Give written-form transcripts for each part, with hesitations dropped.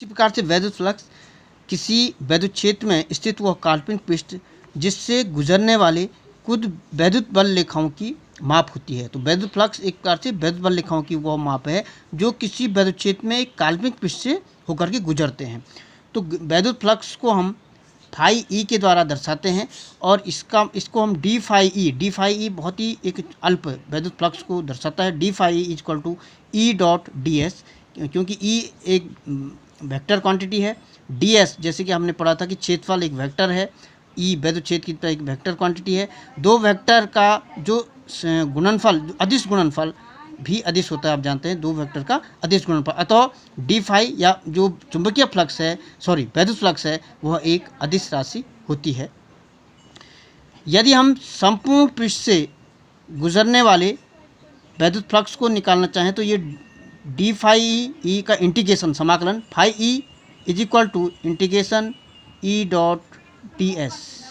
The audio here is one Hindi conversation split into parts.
इसी प्रकार से वैद्युत फ्लक्स किसी वैद्युत क्षेत्र में स्थित वह काल्पनिक पृष्ठ जिससे गुजरने वाले कुछ वैद्युत बल रेखाओं की माप होती है। तो वैद्युत फ्लक्स एक प्रकार से वैद्युत बल रेखाओं की वह माप है जो किसी वैद्युत क्षेत्र में एक काल्पनिक पृष्ठ से होकर के गुजरते हैं। तो वैद्युत फ्लक्स को हम फाई ई के द्वारा दर्शाते हैं और इसको हम डी फाई ई बहुत ही एक अल्प वैद्युत फ्लक्स को दर्शाता है। D phi E equal to E dot d s, क्योंकि ई एक वेक्टर क्वांटिटी है। डी एस जैसे कि हमने पढ़ा था कि क्षेत्रफल एक वेक्टर है, ई वैद्युत क्षेत्र की तरह एक वेक्टर क्वांटिटी है। दो वेक्टर का जो गुणनफल, अदिश गुणनफल भी अदिश होता है, आप जानते हैं, दो वेक्टर का अदिश गुणनफल। अतः डी फाई या जो चुंबकीय फ्लक्स है, वैद्युत फ्लक्स है, वह एक अदिश राशि होती है। यदि हम संपूर्ण पृष्ठ से गुजरने वाले वैद्युत फ्लक्स को निकालना चाहें तो ये डी फाई ई का इंटीग्रेशन समाकलन phi E is equal to integration E dot t s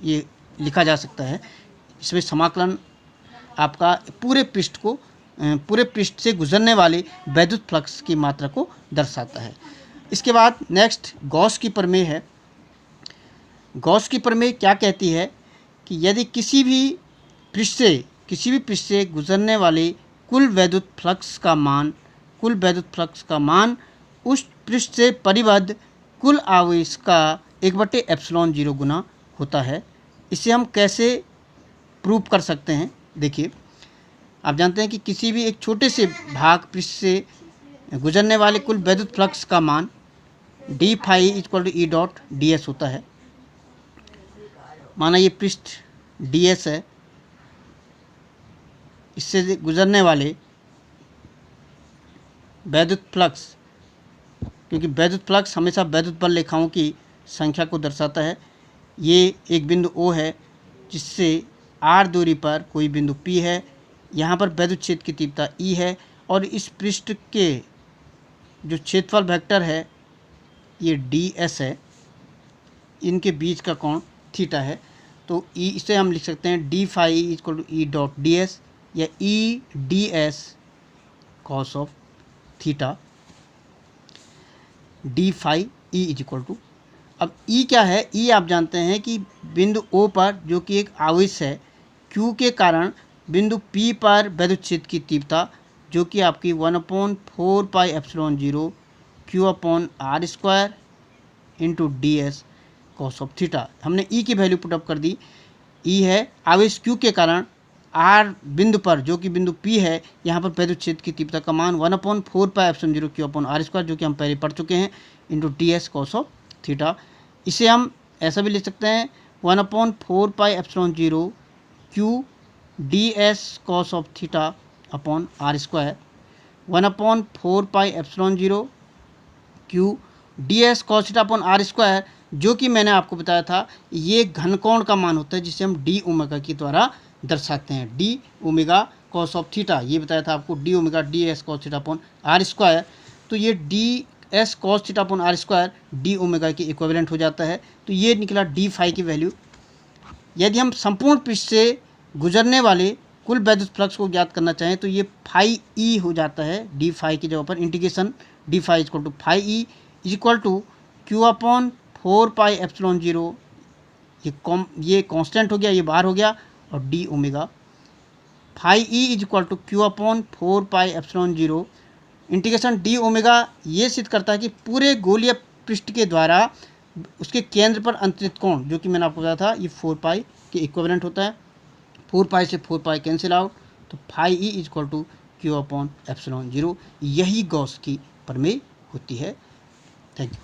ये लिखा जा सकता है। इसमें समाकलन आपका पूरे पृष्ठ से गुजरने वाले वैद्युत फ्लक्स की मात्रा को दर्शाता है। इसके बाद नेक्स्ट गॉस की प्रमेय है। गॉस की प्रमेय क्या कहती है कि यदि किसी भी पृष्ठ से गुजरने वाले कुल वैद्युत फ्लक्स का मान उस पृष्ठ से परिबद्ध कुल आवेश का 1/ε0 गुना होता है। इसे हम कैसे प्रूव कर सकते हैं? देखिए, आप जानते हैं कि किसी भी एक छोटे से भाग पृष्ठ से गुजरने वाले कुल वैद्युत फ्लक्स का मान d phi equal to E dot d s होता है। माना ये पृष्ठ डी एस है, इससे गुजरने वाले वैद्युत फ्लक्स, क्योंकि वैद्युत फ्लक्स हमेशा वैद्युत बल रेखाओं की संख्या को दर्शाता है। ये एक बिंदु O है जिससे r दूरी पर कोई बिंदु P है। यहाँ पर वैद्युत क्षेत्र की तीव्रता E है और इस पृष्ठ के जो क्षेत्रफल वेक्टर है ये ds है, इनके बीच का कोण थीटा है। तो E इसे हम लिख सकते हैं d phi equal to E dot d S या E d S cos of theta d phi E is equal to. अब ई क्या है? ई आप जानते हैं कि बिंदु O पर जो कि एक आवेश है Q के कारण बिंदु P पर वैद्युत क्षेत्र की तीव्रता जो कि आपकी 1/4πε0 Q/r² into D S cos of theta. हमने ई की वैल्यू पुटअप कर दी। ई है आवेश Q के कारण R बिंदु पर जो कि बिंदु P है, यहाँ पर वैद्युत क्षेत्र की तीव्रता का मान 1/4πε0 Q/r² जो कि हम पहले पढ़ चुके हैं into D S cos of theta. इसे हम ऐसा भी लिख सकते हैं 1/4πε0 Q D S cos of theta upon r², 1/4πε0 Q D S cos theta upon r², जो कि मैंने आपको बताया था ये घनकोण का मान होता है जिसे हम डी ओमेगा के द्वारा दर्शाते हैं। D omega cos of theta, ये बताया था आपको, D omega D S cos theta upon r²। तो ये D S cos theta upon r² D omega के इक्विवेलेंट हो जाता है। तो ये निकला डी फाई की वैल्यू। यदि हम संपूर्ण पृष्ठ से गुजरने वाले कुल वैद्युत फ्लक्स को ज्ञात करना चाहें तो ये फाई ई हो जाता है डी फाई की जगह पर। Integration d phi equal to phi E is equal to Q/4πε0, ये कांस्टेंट हो गया, ये बाहर हो गया, और d omega phi E is equal to Q/4πε0 integration d omega. ये सिद्ध करता है कि पूरे गोलीय पृष्ठ के द्वारा उसके केंद्र पर अंतरित कोण जो कि मैंने आपको बताया था ये 4π के इक्विवेलेंट होता है। 4π से 4π कैंसिल आउट, तो phi E is equal to Q/ε0। यही गॉस की प्रमेय होती है। Thank you.